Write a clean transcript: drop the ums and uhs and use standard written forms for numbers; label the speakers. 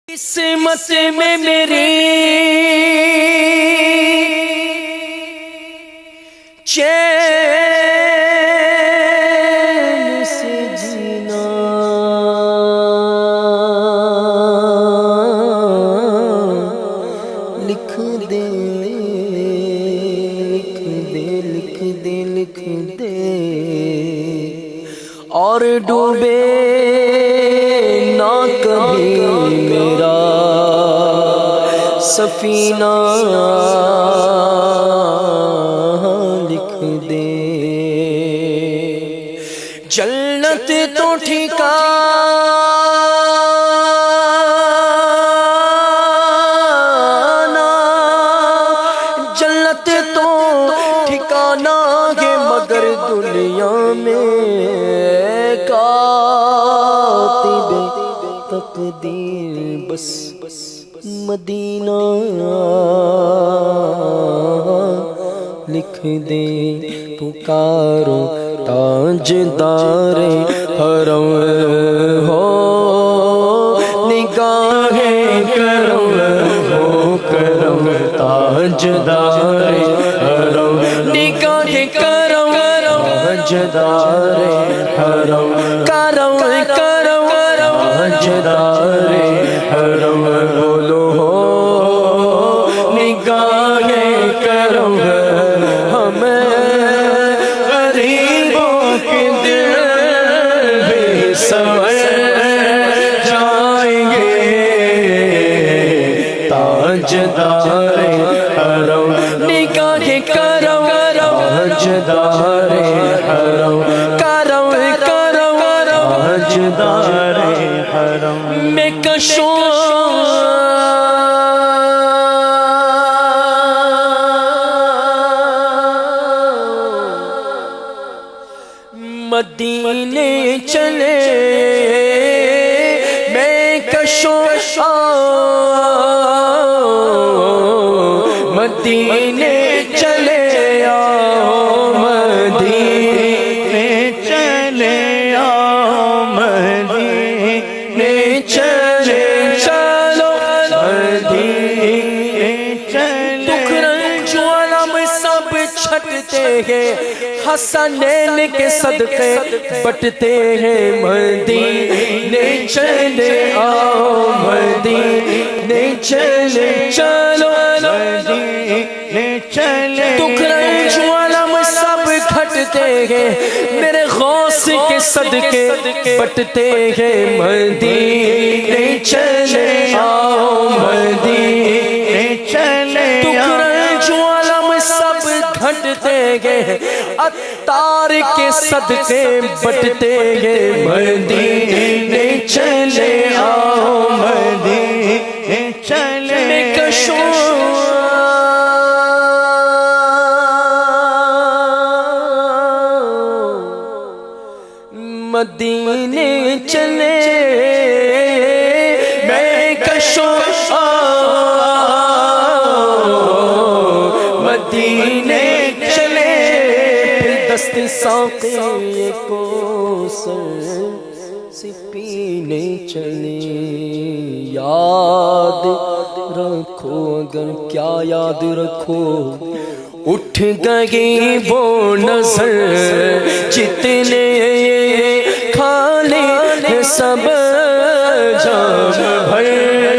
Speaker 1: قسمت میں میری چین سے جینا لکھ دے لکھ دے لکھ دے لکھ دے اور ڈوبے نہ کبھی میرا سفینہ لکھ دے جنت تو ٹھکانا جنت تو ٹھکانا ہے مگر دنیا میں کاتب تقدیر بس مدینہ لکھ دے پکارو تاجدار حرم ہو نگاہیں کرم ہو کرم تاجدار حرم نگاہیں کرم تاجدار حرم کرم کرم تاجدار حرم بولو ہو نگاہیں کرم ہمیں غریبوں کے دل بھی سنور جائیں گے تاجدار حرم نگاہیں کرم تاجدار حرم کرم کرم تاجدار حرم میں کشوں مدینے چلے میں کشوں مدینے چلے آؤ مدینے چلے آؤ مدینے چلے چلو مدینے چلے دکھ رنج علم سب چھٹتے ہیں حسنین کے صدقے بٹتے ہیں مدینے چلے آؤ مدینے چلے چلو مدینے چلے دکھ رنج علم سب گھٹتے ہیں میرے غوث کے صدقے بٹتے ہیں مدینے چلے آؤ مدینے چلے دکھ رنج علم سب گھٹتے ہیں عطار کے صدقے بٹتے ہیں مدینے چلے آؤ مدینے چلے میں کشوں مدینے چلے میں کشوں مدینے چلے دست ساقی کو سر سے پینے چلے یاد رکھو اگر کیا یاد رکھو اٹھ گئی وہ نظر جتنے کھا لے سب جام بھر